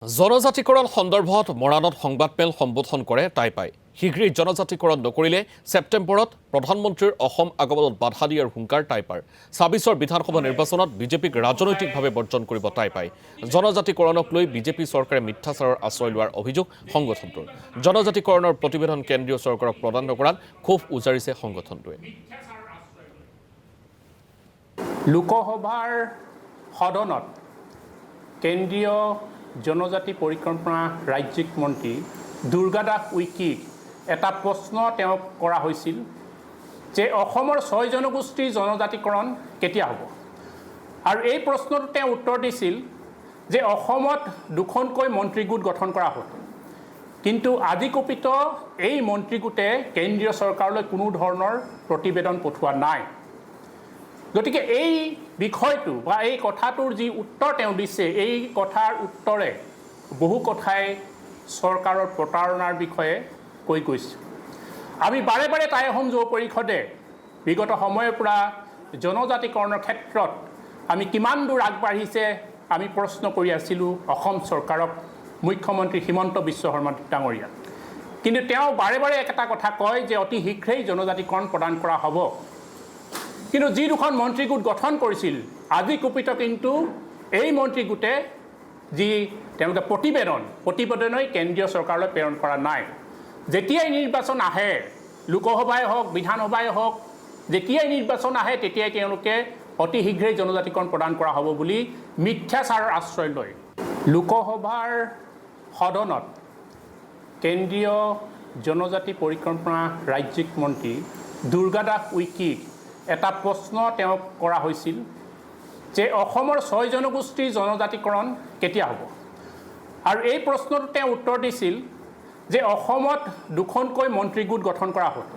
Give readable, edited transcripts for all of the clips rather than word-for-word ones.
জনজাতিকৰণ সন্দৰ্ভত মৰাণত সংবাদমেল সম্বোধন কৰে টাইপাই। শীঘ্ৰেই জনজাতিকৰণ নকৰিলে ছেপ্টেম্বৰত প্ৰধানমন্ত্ৰীৰ অসম আগমনত বাধা দিয়াৰ হুংকাৰ টাইপাৰ। ২৬ৰ বিধানসভা নিৰ্বাচনত বিজেপিক ৰাজনৈতিকভাৱে বৰ্জন কৰিব টাইপাই। জনজাতিকৰণক লৈ বিজেপি চৰকাৰে মিথ্যাচাৰৰ আশ্ৰয় লোৱাৰ অভিযোগ সংগঠনটোৰ। জনজাতিকৰণৰ প্ৰতিবেদন কেন্দ্ৰীয় চৰকাৰক প্ৰদান নকৰাত ক্ষোভ উজাৰিছে সংগঠনটোৱে। লোকসভাৰ সদনত কেন্দ্ৰীয় জনজাতি পৰিকল্পনা ৰাজ্যিক মন্ত্ৰী দুৰ্গাদাস উইকিক এটা প্ৰশ্ন তেওঁক কৰা হৈছিল যে অসমৰ ৬ জনগোষ্ঠীৰ জনজাতিকৰণ কেতিয়া হ'ব। আৰু এই প্ৰশ্নটো তেওঁ উত্তৰ দিছিল যে অসমত দুখনকৈ মন্ত্ৰীগোট গঠন কৰা হ'ল, কিন্তু আজি কপিত এই মন্ত্ৰীগোটে কেন্দ্ৰীয় চৰকাৰলৈ কোনো ধৰণৰ প্ৰতিবেদন পঠোৱা নাই। গতিকে এই বিষয়টো বা এই কথাটোৰ যি উত্তৰ তেওঁ দিছে, এই কথাৰ উত্তৰে বহু কথাই চৰকাৰৰ প্ৰতাৰণাৰ বিষয়ে কৈ গৈছে। আমি বাৰে বাৰে টাই অসম যুৱ পৰিষদে বিগত সময়ৰ পৰা জনজাতিকৰণৰ ক্ষেত্ৰত আমি কিমান দূৰ আগবাঢ়িছে আমি প্ৰশ্ন কৰি আছিলোঁ অসম চৰকাৰক, মুখ্যমন্ত্ৰী হিমন্ত বিশ্ব শৰ্মা ডাঙৰীয়াক। কিন্তু তেওঁ বাৰে বাৰে এটা কথা কয় যে অতি শীঘ্ৰেই জনজাতিকৰণ প্ৰদান কৰা হ'ব। কিন্তু যি দুখন মন্ত্ৰীগোট গঠন কৰিছিল আজি কুপিত কিন্তু এই মন্ত্ৰীগোটে যি তেওঁলোকে প্ৰতিবেদনেই কেন্দ্ৰীয় চৰকাৰলৈ প্ৰেৰণ কৰা নাই। যেতিয়াই নিৰ্বাচন আহে, লোকসভাই হওক বিধানসভাই হওক, যেতিয়াই নিৰ্বাচন আহে তেতিয়াই তেওঁলোকে অতি শীঘ্ৰেই জনজাতিকৰণ প্ৰদান কৰা হ'ব বুলি মিথ্যাচাৰৰ আশ্ৰয় লয়। লোকসভাৰ সদনত কেন্দ্ৰীয় জনজাতি পৰিকল্পনা ৰাজ্যিক মন্ত্ৰী দুৰ্গাদাস উইকিক এটা প্ৰশ্ন তেওঁক কৰা হৈছিল যে অসমৰ ৬ জনগোষ্ঠীৰ জনজাতিকৰণ কেতিয়া হ'ব। আৰু এই প্ৰশ্নটো তেওঁ উত্তৰ দিছিল যে অসমত দুখনকৈ মন্ত্ৰীগোট গঠন কৰা হ'ল,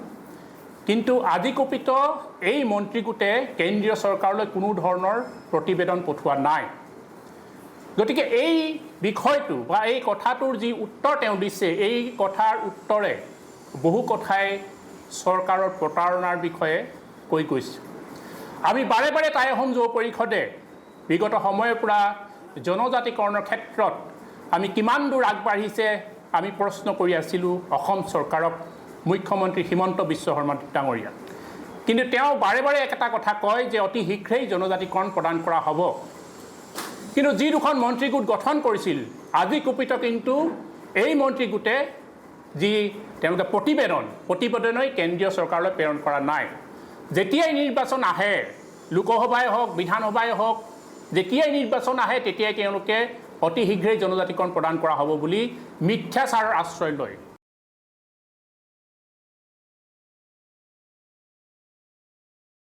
কিন্তু আজি কপিত এই মন্ত্ৰীগোটে কেন্দ্ৰীয় চৰকাৰলৈ কোনো ধৰণৰ প্ৰতিবেদন পঠোৱা নাই। গতিকে এই বিষয়টো বা এই কথাটোৰ যি উত্তৰ তেওঁ দিছে, এই কথাৰ উত্তৰে বহু কথাই চৰকাৰৰ প্ৰতাৰণাৰ বিষয়ে কৈ গৈছে। আমি বাৰে বাৰে টাই অসম যুৱ পৰিষদে বিগত সময়ৰ পৰা জনজাতিকৰণৰ ক্ষেত্ৰত আমি কিমান দূৰ আগবাঢ়িছে আমি প্ৰশ্ন কৰি আছিলোঁ অসম চৰকাৰক, মুখ্যমন্ত্ৰী হিমন্ত বিশ্ব শৰ্মা ডাঙৰীয়াক। কিন্তু তেওঁ বাৰে বাৰে এটা কথা কয় যে অতি শীঘ্ৰেই জনজাতিকৰণ প্ৰদান কৰা হ'ব। কিন্তু যি দুখন মন্ত্ৰীগোট গঠন কৰিছিল আজি কুপিত কিন্তু এই মন্ত্ৰীগোটে যি তেওঁলোকে প্ৰতিবেদনেই কেন্দ্ৰীয় চৰকাৰলৈ প্ৰেৰণ কৰা নাই। যেতিয়াই নিৰ্বাচন আহে, লোকসভাই হওক বিধানসভাই হওক, যেতিয়াই নিৰ্বাচন আহে তেতিয়াই তেওঁলোকে অতি শীঘ্ৰেই জনজাতিকৰণ প্ৰদান কৰা হ'ব বুলি মিথ্যাচাৰৰ আশ্ৰয় লয়।